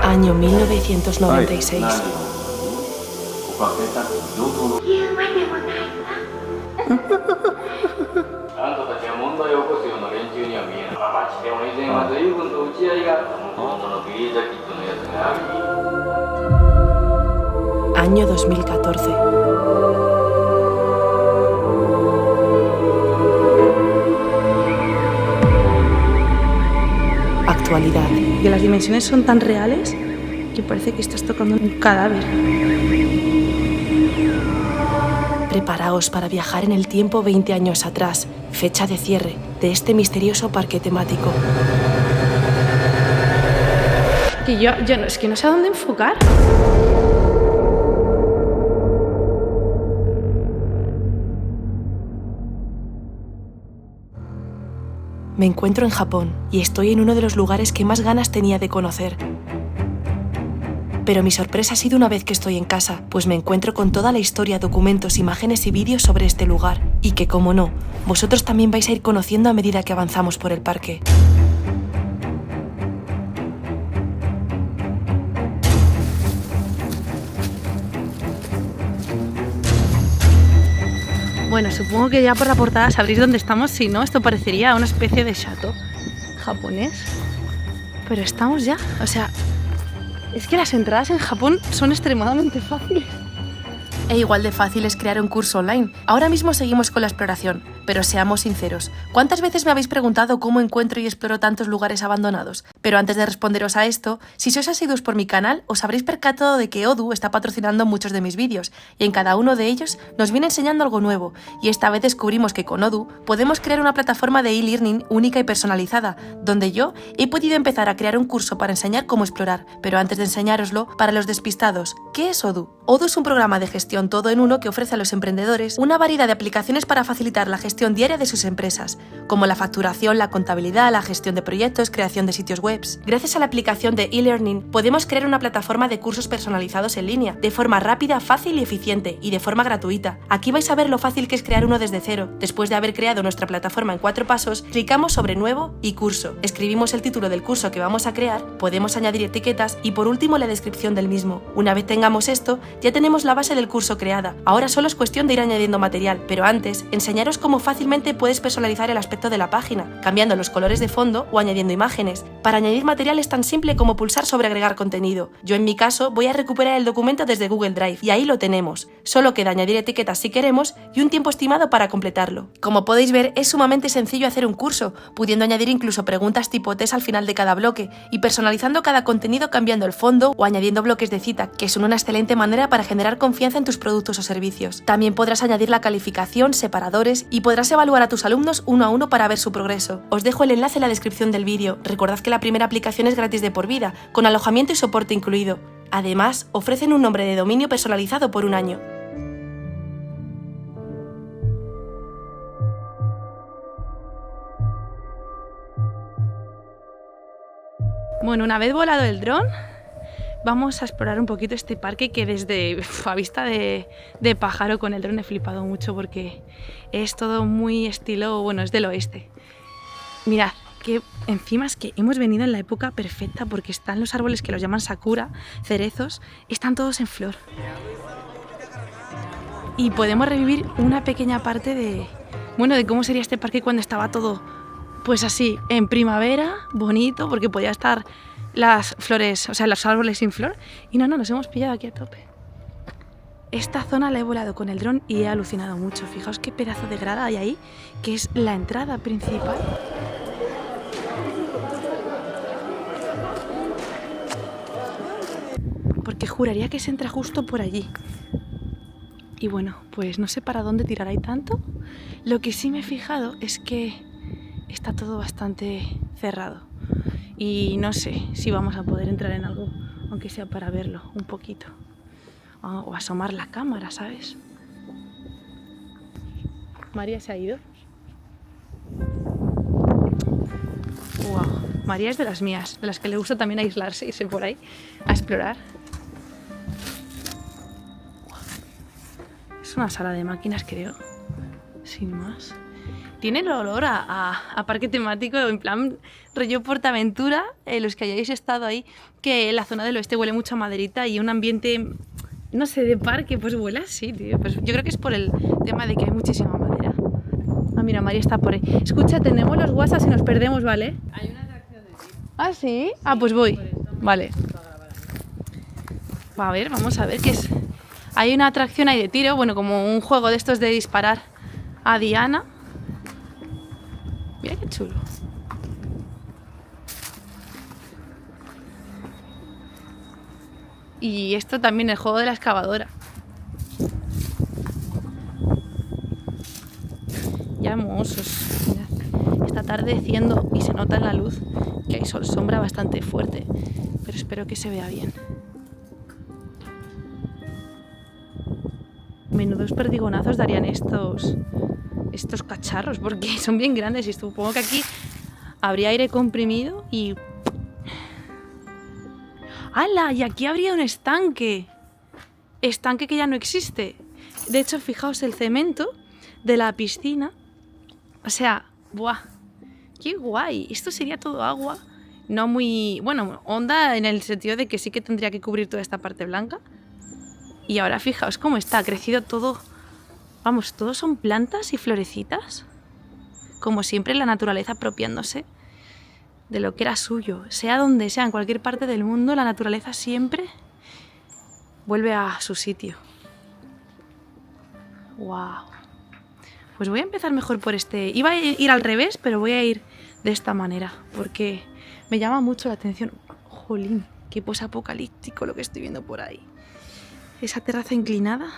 Año 1996. Año 2014. Actualidad. Que las dimensiones son tan reales que parece que estás tocando un cadáver. Preparaos para viajar en el tiempo 20 años atrás, fecha de cierre de este misterioso parque temático. Que yo no, es que no sé a dónde enfocar. Me encuentro en Japón y estoy en uno de los lugares que más ganas tenía de conocer. Pero mi sorpresa ha sido una vez que estoy en casa, pues me encuentro con toda la historia, documentos, imágenes y vídeos sobre este lugar, y que, como no, vosotros también vais a ir conociendo a medida que avanzamos por el parque. Bueno, supongo que ya por la portada sabréis dónde estamos, si no, esto parecería una especie de chateau japonés. Pero estamos ya, o sea, es que las entradas en Japón son extremadamente fáciles. E igual de fácil es crear un curso online. Ahora mismo seguimos con la exploración, pero seamos sinceros. ¿Cuántas veces me habéis preguntado cómo encuentro y exploro tantos lugares abandonados? Pero antes de responderos a esto, si sois asiduos por mi canal, os habréis percatado de que Odoo está patrocinando muchos de mis vídeos, y en cada uno de ellos nos viene enseñando algo nuevo, y esta vez descubrimos que con Odoo podemos crear una plataforma de e-learning única y personalizada, donde yo he podido empezar a crear un curso para enseñar cómo explorar. Pero antes de enseñároslo, para los despistados, ¿qué es Odoo? Odoo es un programa de gestión todo en uno que ofrece a los emprendedores una variedad de aplicaciones para facilitar la gestión diaria de sus empresas, como la facturación, la contabilidad, la gestión de proyectos, creación de sitios web. Gracias a la aplicación de e-learning podemos crear una plataforma de cursos personalizados en línea, de forma rápida, fácil y eficiente, y de forma gratuita. Aquí vais a ver lo fácil que es crear uno desde cero. Después de haber creado nuestra plataforma en 4 pasos, clicamos sobre Nuevo y Curso. Escribimos el título del curso que vamos a crear, podemos añadir etiquetas y por último la descripción del mismo. Una vez tengamos esto, ya tenemos la base del curso creada. Ahora solo es cuestión de ir añadiendo material, pero antes, enseñaros cómo fácilmente puedes personalizar el aspecto de la página, cambiando los colores de fondo o añadiendo imágenes. Para añadir material es tan simple como pulsar sobre agregar contenido. Yo en mi caso voy a recuperar el documento desde Google Drive y ahí lo tenemos. Solo queda añadir etiquetas si queremos y un tiempo estimado para completarlo. Como podéis ver, es sumamente sencillo hacer un curso, pudiendo añadir incluso preguntas tipo test al final de cada bloque y personalizando cada contenido cambiando el fondo o añadiendo bloques de cita, que son una excelente manera para generar confianza en tus productos o servicios. También podrás añadir la calificación, separadores y podrás evaluar a tus alumnos uno a uno para ver su progreso. Os dejo el enlace en la descripción del vídeo. Recordad que la primera aplicación es gratis de por vida, con alojamiento y soporte incluido. Además, ofrecen un nombre de dominio personalizado por 1 año. Bueno, una vez volado el dron, vamos a explorar un poquito este parque que desde a vista de pájaro con el dron he flipado mucho porque es todo muy estilo, bueno, es del oeste. Mirad, que encima es que hemos venido en la época perfecta porque están los árboles que los llaman sakura, cerezos, están todos en flor. Y podemos revivir una pequeña parte de cómo sería este parque cuando estaba todo, pues así, en primavera, bonito, porque podía estar las flores, o sea, los árboles sin flor. Y no, nos hemos pillado aquí a tope. Esta zona la he volado con el dron y he alucinado mucho. Fijaos qué pedazo de grada hay ahí, que es la entrada principal. Porque juraría que se entra justo por allí. Y bueno, pues no sé para dónde tirar ahí tanto. Lo que sí me he fijado es que está todo bastante cerrado. Y no sé si vamos a poder entrar en algo, aunque sea para verlo un poquito. O asomar la cámara, ¿sabes? María se ha ido. Wow, María es de las mías, de las que le gusta también aislarse y irse por ahí a explorar. Es una sala de máquinas, creo, sin más. tiene el olor a parque temático, en plan rollo Portaventura, los que hayáis estado ahí, que la zona del oeste huele mucho a maderita y un ambiente, no sé, de parque, pues huele así, tío. Pues yo creo que es por el tema de que hay muchísima madera. Ah, mira, María está por ahí. Escucha, tenemos los WhatsApp y nos perdemos, ¿vale? Hay una atracción de tiro. ¿Ah, sí? Ah, pues voy. Vale. A ver, vamos a ver qué es. Hay una atracción ahí de tiro, bueno, como un juego de estos de disparar a diana. Mira qué chulo. Y esto también, el juego de la excavadora. Ya hermosos. Mirad. Está atardeciendo y se nota en la luz que hay sol sombra bastante fuerte, pero espero que se vea bien. Menudos perdigonazos darían estos cacharros, porque son bien grandes y supongo que aquí habría aire comprimido y... ¡Hala! Y aquí habría un estanque. Estanque que ya no existe. De hecho, fijaos el cemento de la piscina. O sea, ¡buah! ¡Qué guay! Esto sería todo agua. No muy... Bueno, honda en el sentido de que sí que tendría que cubrir toda esta parte blanca. Y ahora fijaos cómo está, ha crecido todo. Vamos, todos son plantas y florecitas. Como siempre, la naturaleza apropiándose de lo que era suyo. Sea donde sea, en cualquier parte del mundo, la naturaleza siempre vuelve a su sitio. ¡Wow! Pues voy a empezar mejor por este. Iba a ir al revés, pero voy a ir de esta manera, porque me llama mucho la atención. ¡Jolín! ¡Qué posapocalíptico lo que estoy viendo por ahí! Esa terraza inclinada.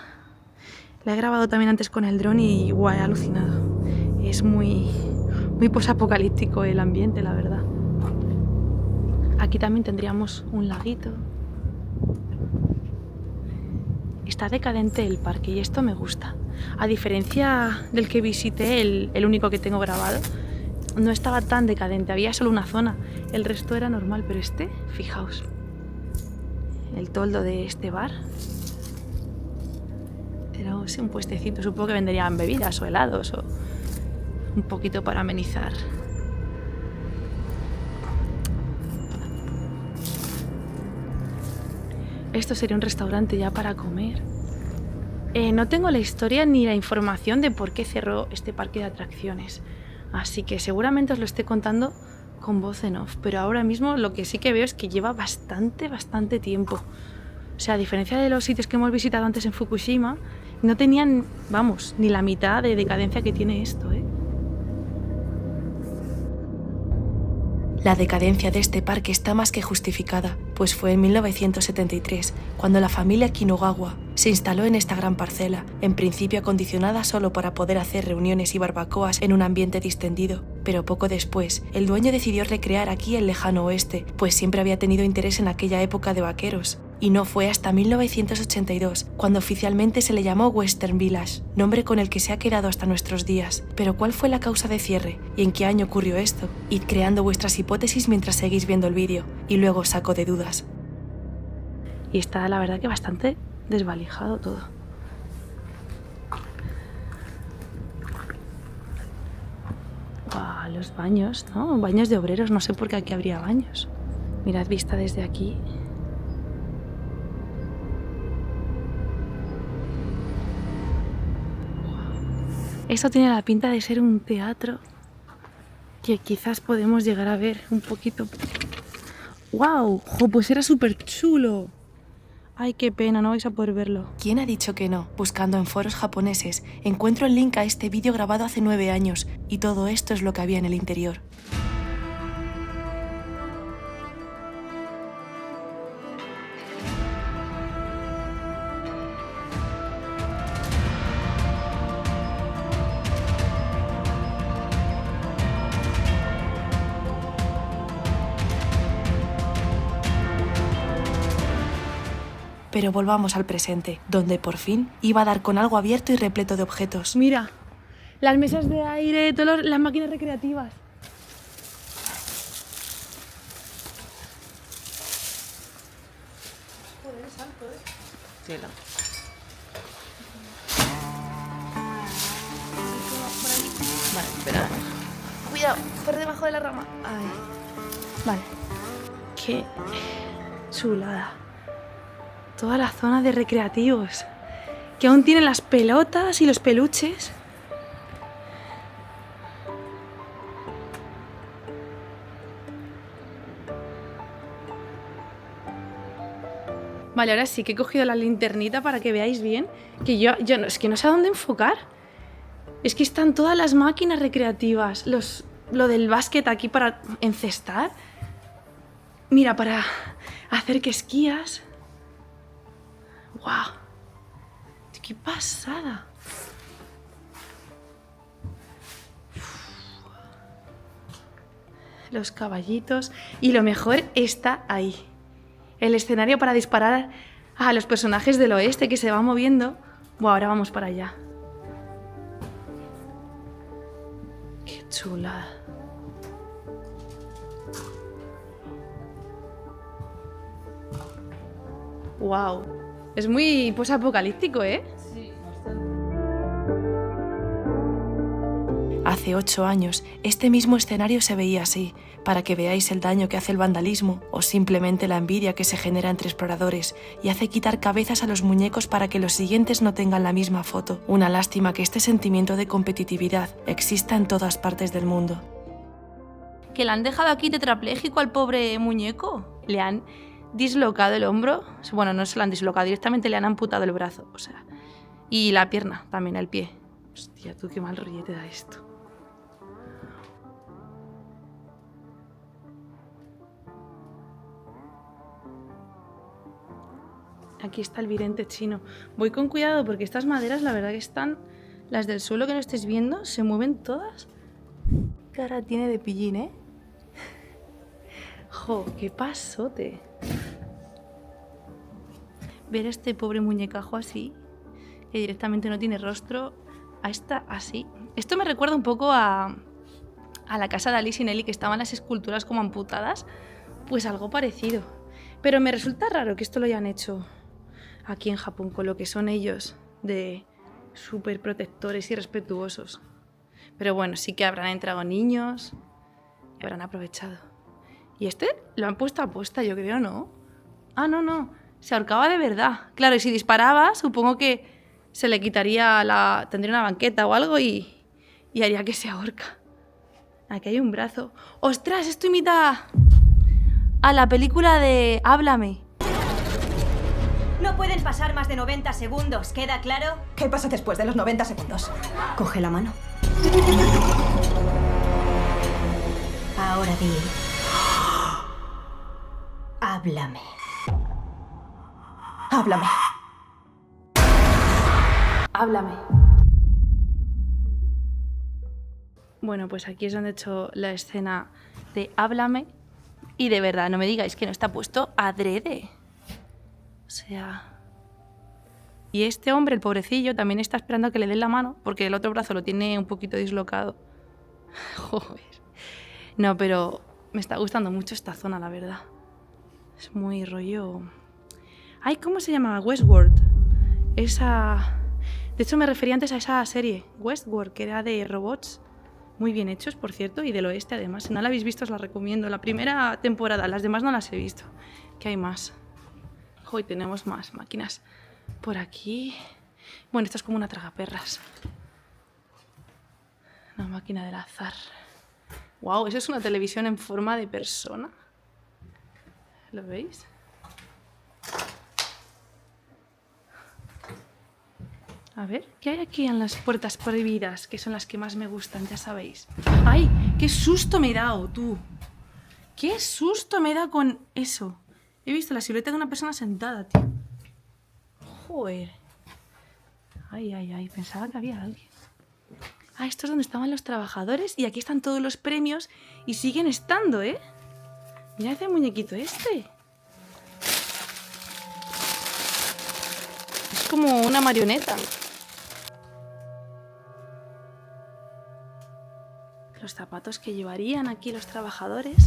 La he grabado también antes con el dron y guau, he alucinado. Es muy posapocalíptico el ambiente, la verdad. Aquí también tendríamos un laguito. Está decadente el parque y esto me gusta. A diferencia del que visité, el único que tengo grabado, no estaba tan decadente, había solo una zona. El resto era normal, pero este, fijaos. El toldo de este bar. Era un puestecito, supongo que venderían bebidas o helados o un poquito para amenizar. Esto sería un restaurante ya para comer. No tengo la historia ni la información de por qué cerró este parque de atracciones, así que seguramente os lo esté contando con voz en off, pero ahora mismo lo que sí que veo es que lleva bastante tiempo. O sea, a diferencia de los sitios que hemos visitado antes en Fukushima, no tenían, vamos, ni la mitad de decadencia que tiene esto, ¿eh? La decadencia de este parque está más que justificada, pues fue en 1973 cuando la familia Kinugawa se instaló en esta gran parcela, en principio acondicionada solo para poder hacer reuniones y barbacoas en un ambiente distendido, pero poco después el dueño decidió recrear aquí el lejano oeste, pues siempre había tenido interés en aquella época de vaqueros. Y no fue hasta 1982 cuando oficialmente se le llamó Western Village, nombre con el que se ha quedado hasta nuestros días. Pero ¿cuál fue la causa de cierre? ¿Y en qué año ocurrió esto? Id creando vuestras hipótesis mientras seguís viendo el vídeo, y luego os saco de dudas. Y está la verdad que bastante desvalijado todo. Wow, los baños, ¿no? Baños de obreros, no sé por qué aquí habría baños. Mirad, vista desde aquí. Esto tiene la pinta de ser un teatro que quizás podemos llegar a ver un poquito. ¡Wow! ¡Jo, pues era súper chulo! Ay, qué pena, no vais a poder verlo. ¿Quién ha dicho que no? Buscando en foros japoneses, encuentro el link a este vídeo grabado hace 9 años, y todo esto es lo que había en el interior. Pero volvamos al presente, donde por fin iba a dar con algo abierto y repleto de objetos. Mira, las mesas de aire, todas las máquinas recreativas. Joder, es alto, ¿eh? Sí, no. Vale, espera. cuidado, por debajo de la rama. Ahí. Vale. Qué chulada. Toda la zona de recreativos. Que aún tienen las pelotas y los peluches. Vale, ahora sí que he cogido la linternita para que veáis bien. Que yo no, es que no sé a dónde enfocar. Es que están todas las máquinas recreativas. Lo del básquet aquí para encestar. Mira, para hacer que esquías. ¡Guau! ¡Qué pasada! Los caballitos. Y lo mejor está ahí. El escenario para disparar a los personajes del oeste que se van moviendo. Buah, ahora vamos para allá. Qué chula. Wow. Es muy posapocalíptico, ¿eh? Sí, bastante. Hace 8 años, este mismo escenario se veía así, para que veáis el daño que hace el vandalismo o simplemente la envidia que se genera entre exploradores y hace quitar cabezas a los muñecos para que los siguientes no tengan la misma foto. Una lástima que este sentimiento de competitividad exista en todas partes del mundo. Que le han dejado aquí tetrapléjico al pobre muñeco. Le han dislocado el hombro. Bueno, no se lo han dislocado, directamente le han amputado el brazo. O sea, y la pierna, también el pie. Hostia, tú qué mal rollete da esto. Aquí está el vidente chino. Voy con cuidado porque estas maderas, la verdad que están... Las del suelo que no estéis viendo, se mueven todas. Cara tiene de pillín, ¿eh? ¡Jo, qué pasote! Ver a este pobre muñecajo así, que directamente no tiene rostro, a esta así. Esto me recuerda un poco a la casa de Alice y Nelly, que estaban las esculturas como amputadas. Pues algo parecido. Pero me resulta raro que esto lo hayan hecho aquí en Japón, con lo que son ellos de súper protectores y respetuosos. Pero bueno, sí que habrán entrado niños y habrán aprovechado. Y este lo han puesto a posta, yo creo, ¿no? Ah, no, se ahorcaba de verdad. Claro, y si disparaba, supongo que se le quitaría tendría una banqueta o algo y haría que se ahorca. Aquí hay un brazo. ¡Ostras! Esto imita a la película de Háblame. No pueden pasar más de 90 segundos, ¿queda claro? ¿Qué pasa después de los 90 segundos? Coge la mano. Ahora di... Háblame. Háblame. Háblame. Bueno, pues aquí es donde he hecho la escena de Háblame. Y de verdad, no me digáis que no está puesto adrede. O sea... Y este hombre, el pobrecillo, también está esperando a que le den la mano, porque el otro brazo lo tiene un poquito dislocado. Joder. No, pero me está gustando mucho esta zona, la verdad. Es muy rollo... Ay, ¿cómo se llamaba? Westworld. Esa... De hecho, me refería antes a esa serie, Westworld, que era de robots. Muy bien hechos, por cierto, y del oeste, además. Si no la habéis visto, os la recomiendo. La primera temporada, las demás no las he visto. ¿Qué hay más? Hoy tenemos más máquinas. Por aquí... Bueno, esto es como una tragaperras. Una máquina del azar. Wow, ¿eso es una televisión en forma de persona? ¿Lo veis? A ver, ¿qué hay aquí en las puertas prohibidas? Que son las que más me gustan, ya sabéis. ¡Ay! ¡Qué susto me he dado, tú! ¡Qué susto me he dado con eso! He visto la silueta de una persona sentada, tío. Joder. Ay, pensaba que había alguien. Ah, esto es donde estaban los trabajadores y aquí están todos los premios y siguen estando, ¿eh? Mirad el muñequito este. Es como una marioneta. Los zapatos que llevarían aquí los trabajadores.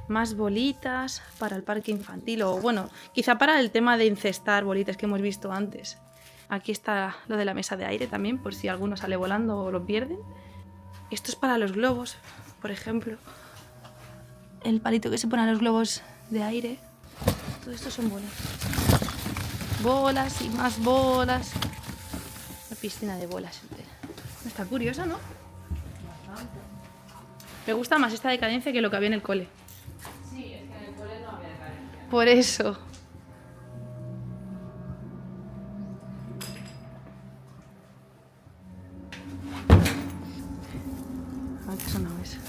Más bolitas para el parque infantil o, bueno, quizá para el tema de incestar bolitas que hemos visto antes. Aquí está lo de la mesa de aire también, por si alguno sale volando o lo pierden. Esto es para los globos, por ejemplo. El palito que se pone a los globos de aire. Todo esto son bolas. Bolas y más bolas. Una piscina de bolas entera. Está curiosa, ¿no? Me gusta más esta decadencia que lo que había en el cole. Sí, es que en el cole no había carencia. Por eso. A ver qué sonaba eso.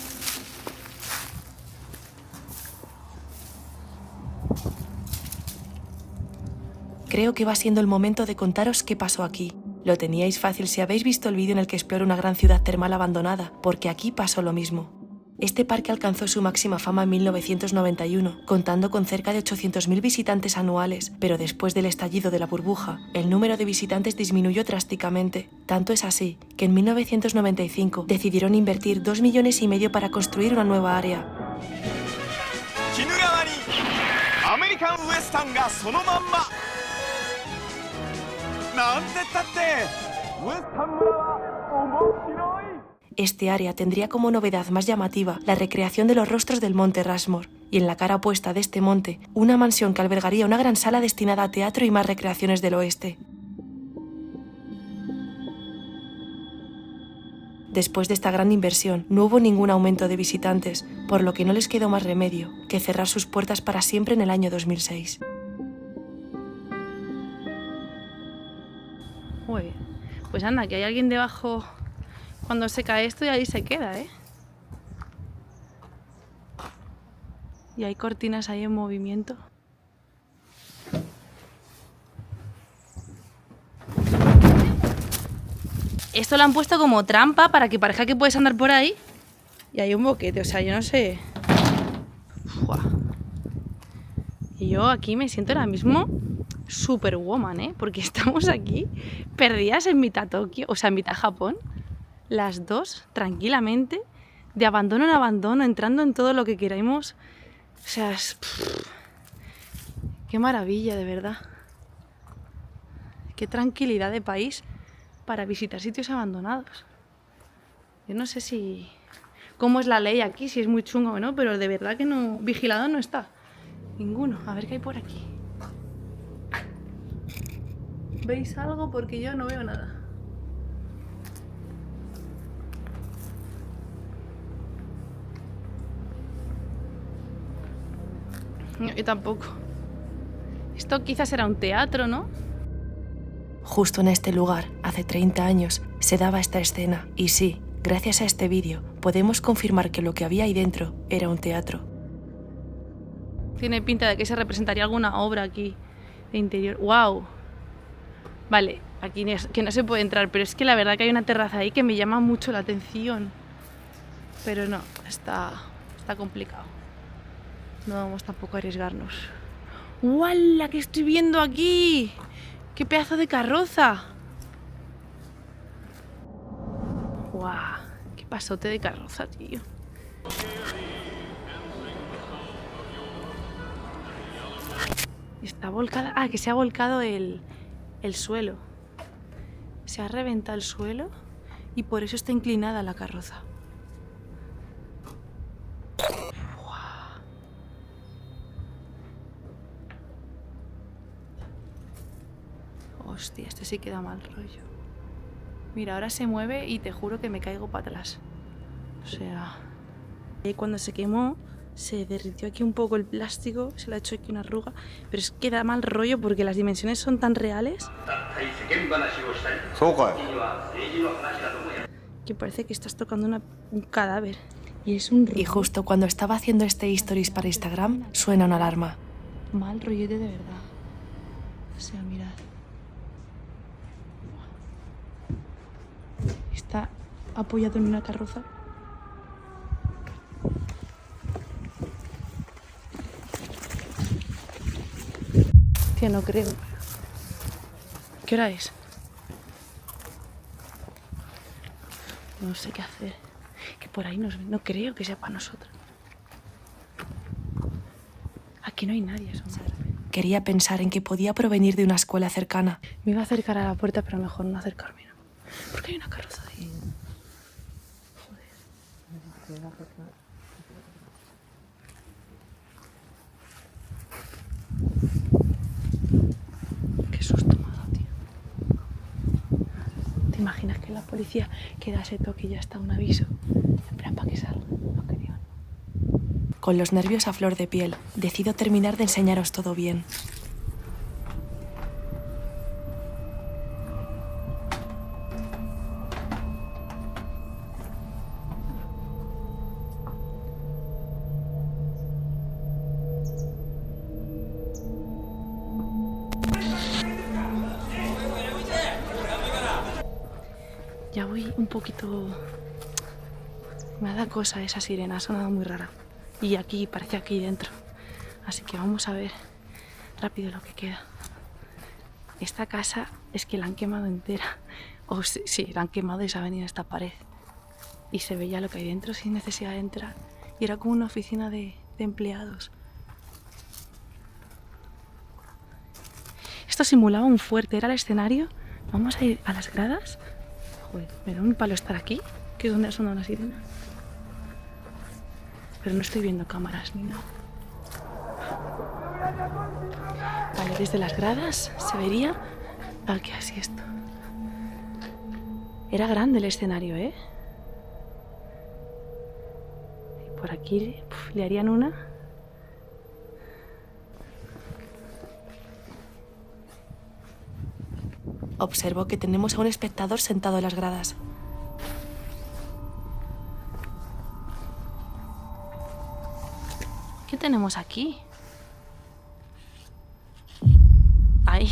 Creo que va siendo el momento de contaros qué pasó aquí. Lo teníais fácil si habéis visto el vídeo en el que exploro una gran ciudad termal abandonada, porque aquí pasó lo mismo. Este parque alcanzó su máxima fama en 1991, contando con cerca de 800.000 visitantes anuales, pero después del estallido de la burbuja, el número de visitantes disminuyó drásticamente. Tanto es así que en 1995 decidieron invertir 2,5 millones para construir una nueva área. 鬼怒川にアメリカンウエスタンがそのまんまなんてったってウエスタン村は面白い。 Este área tendría como novedad más llamativa la recreación de los rostros del monte Rushmore, y en la cara opuesta de este monte, una mansión que albergaría una gran sala destinada a teatro y más recreaciones del oeste. Después de esta gran inversión, no hubo ningún aumento de visitantes, por lo que no les quedó más remedio que cerrar sus puertas para siempre en el año 2006. Muy bien. Pues anda, que hay alguien debajo cuando se cae esto y ahí se queda, ¿eh? Y hay cortinas ahí en movimiento. Esto lo han puesto como trampa para que parezca que puedes andar por ahí. Y hay un boquete, o sea, yo no sé. Uah. Y yo aquí me siento ahora mismo superwoman, ¿eh? Porque estamos aquí perdidas en mitad Tokio, o sea, en mitad Japón, las dos tranquilamente, de abandono en abandono, entrando en todo lo que queramos. O sea, qué maravilla, de verdad. Qué tranquilidad de país para visitar sitios abandonados. Yo no sé si cómo es la ley aquí, si es muy chungo o no, pero de verdad que no, vigilado no está ninguno. A ver qué hay por aquí. ¿Veis algo? Porque yo no veo nada. No, yo tampoco. Esto quizás era un teatro, ¿no? Justo en este lugar, hace 30 años, se daba esta escena, y sí, gracias a este vídeo, podemos confirmar que lo que había ahí dentro era un teatro. Tiene pinta de que se representaría alguna obra aquí de interior. ¡Wow! Vale, aquí que no se puede entrar, pero es que la verdad que hay una terraza ahí que me llama mucho la atención. Pero no, está complicado. No vamos tampoco a arriesgarnos. ¡Uala! ¿Qué estoy viendo aquí? ¡Qué pedazo de carroza! ¡Guau! ¡Qué pasote de carroza, tío! Está volcada. Ah, que se ha volcado el suelo. Se ha reventado el suelo y por eso está inclinada la carroza. Hostia, este sí que da mal rollo. Mira, ahora se mueve y te juro que me caigo para atrás. O sea, cuando se quemó, se derritió aquí un poco el plástico, se le ha hecho aquí una arruga, pero es que da mal rollo porque las dimensiones son tan reales que parece que estás tocando un cadáver. Y es un rollo. Y justo cuando estaba haciendo este stories para Instagram, suena una alarma. Mal rollete de verdad. O sea, mirad. Está apoyado en una carroza. Tío, no creo. ¿Qué hora es? No sé qué hacer. Que por ahí nos ven. No creo que sea para nosotros. Aquí no hay nadie, son. Quería pensar en que podía provenir de una escuela cercana. Me iba a acercar a la puerta, pero mejor no acercarme, ¿no? Porque hay una carroza ahí. Joder. Qué susto me ha dado, tío. ¿Te imaginas que la policía queda ese toque y ya está un aviso? En plan, para que salga, lo que digan. Con los nervios a flor de piel, decido terminar de enseñaros todo bien. Ya voy un poquito... Me da cosa esa sirena, ha sonado muy rara. Y aquí, parece aquí dentro. Así que vamos a ver rápido lo que queda. Esta casa es que la han quemado entera. O sí, la han quemado y se ha venido esta pared. Y se veía lo que hay dentro sin necesidad de entrar. Y era como una oficina de empleados. Esto simulaba un fuerte, era el escenario. Vamos a ir a las gradas. Joder, me da un palo estar aquí, que es donde ha sonado la sirena. Pero no estoy viendo cámaras ni nada. Vale, desde las gradas se vería... Aquí así esto. Era grande el escenario, ¿eh? Y por aquí le harían una... Observo que tenemos a un espectador sentado en las gradas. ¿Qué tenemos aquí? ¡Ay!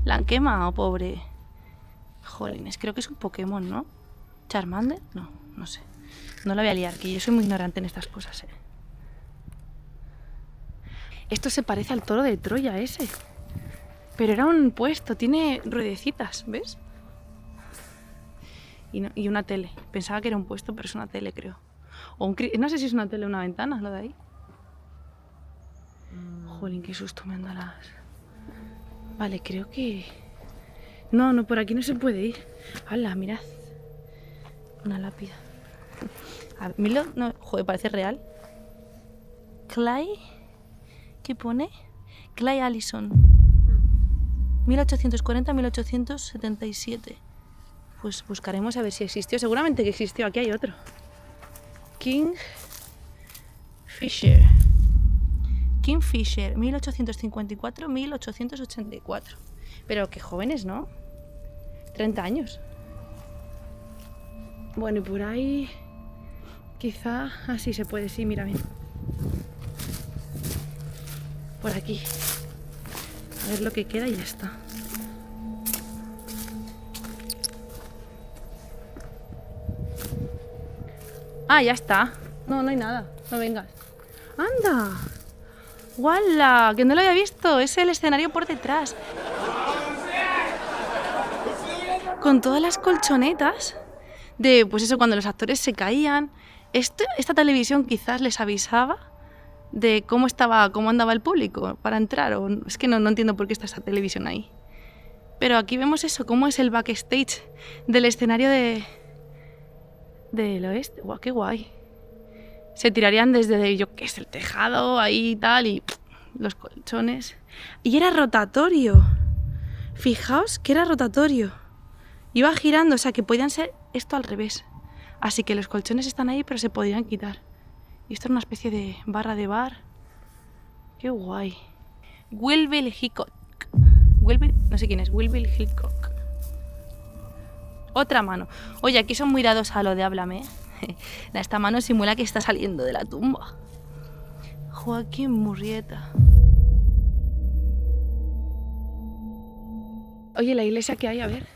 La han quemado, pobre. Jolines, creo que es un Pokémon, ¿no? ¿Charmander? No, no sé. No la voy a liar, que yo soy muy ignorante en estas cosas, ¿eh? Esto se parece al toro de Troya ese. Pero era un puesto, tiene ruedecitas, ¿ves? Y una tele. Pensaba que era un puesto, pero es una tele, creo. O no sé si es una tele o una ventana, lo de ahí. Jolín, qué susto me han dado las... Vale, creo que... No, por aquí no se puede ir. ¡Hala, mirad! Una lápida. A ver, no, joder, parece real. Clay... ¿Qué pone? Clay Allison. 1840-1877. Pues buscaremos a ver si existió. Seguramente que existió. Aquí hay otro. King Fisher. 1854-1884. Pero qué jóvenes, ¿no? 30 años. Bueno, y por ahí... Quizá... Así se puede, sí, mira bien. Por aquí. A ver lo que queda y ya está. Ah, ya está. No hay nada. No vengas. ¡Anda! ¡Wala! Que no lo había visto. Es el escenario por detrás. Con todas las colchonetas de, pues eso, cuando los actores se caían. Esta televisión quizás les avisaba de cómo andaba el público para entrar. O, es que no entiendo por qué está esta televisión ahí. Pero aquí vemos eso, cómo es el backstage del escenario del oeste. ¡Guau, qué guay! Se tirarían desde, yo qué sé, el tejado, ahí y tal, y los colchones. Y era rotatorio. Fijaos que era rotatorio. Iba girando, o sea que podían ser esto al revés. Así que los colchones están ahí, pero se podían quitar. Y esto es una especie de barra de bar. ¡Qué guay! Wilbur Hickok. No sé quién es, Wilbur Hickok. Otra mano. Oye, aquí son muy dados a lo de háblame, ¿eh? Esta mano simula que está saliendo de la tumba. Joaquín Murrieta. Oye, la iglesia que hay, a ver.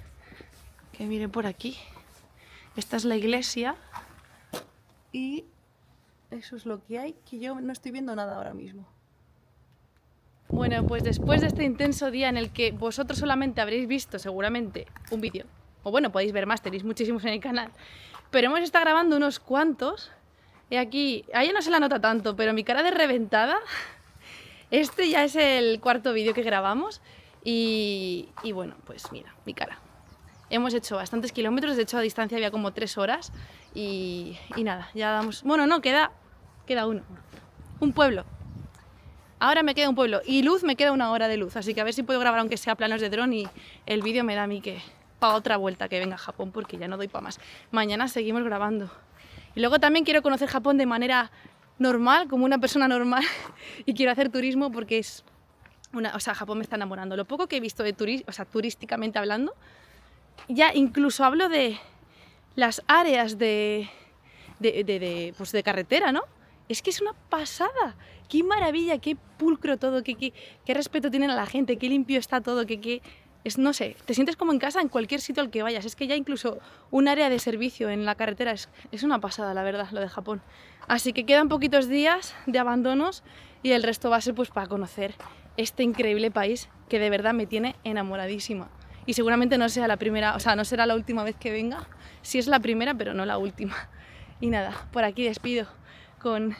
Que mire por aquí. Esta es la iglesia. Y eso es lo que hay, que yo no estoy viendo nada ahora mismo. Bueno, pues después de este intenso día en el que vosotros solamente habréis visto seguramente un vídeo, o bueno, podéis ver más, tenéis muchísimos en el canal, pero hemos estado grabando unos cuantos, y aquí, a ella no se la nota tanto, pero mi cara de reventada, este ya es el cuarto vídeo que grabamos, y bueno, pues mira, mi cara. Hemos hecho bastantes kilómetros, de hecho a distancia había como 3 horas y nada, ya damos... Bueno, no, queda uno. Un pueblo. Ahora me queda un pueblo y luz me queda 1 hora de luz, así que a ver si puedo grabar aunque sea planos de dron y el vídeo me da a mí que para otra vuelta que venga a Japón porque ya no doy para más. Mañana seguimos grabando. Y luego también quiero conocer Japón de manera normal, como una persona normal y quiero hacer turismo porque es o sea, Japón me está enamorando. Lo poco que he visto de turísticamente hablando, ya incluso hablo de las áreas de carretera, ¿no? Es que es una pasada. Qué maravilla, qué pulcro todo, qué respeto tienen a la gente, qué limpio está todo, no sé, te sientes como en casa en cualquier sitio al que vayas. Es que ya incluso un área de servicio en la carretera es una pasada, la verdad, lo de Japón. Así que quedan poquitos días de abandonos y el resto va a ser pues para conocer este increíble país que de verdad me tiene enamoradísima. Y seguramente no sea la primera, o sea, no será la última vez que venga. Sí es la primera, pero no la última. Y nada, por aquí despido con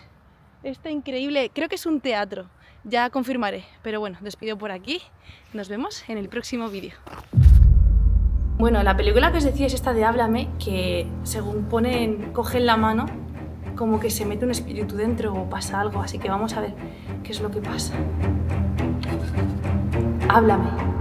este increíble, creo que es un teatro, ya confirmaré, pero bueno, despido por aquí, nos vemos en el próximo vídeo. Bueno, la película que os decía es esta de Háblame, que según cogen la mano, como que se mete un espíritu dentro o pasa algo, así que vamos a ver qué es lo que pasa. Háblame.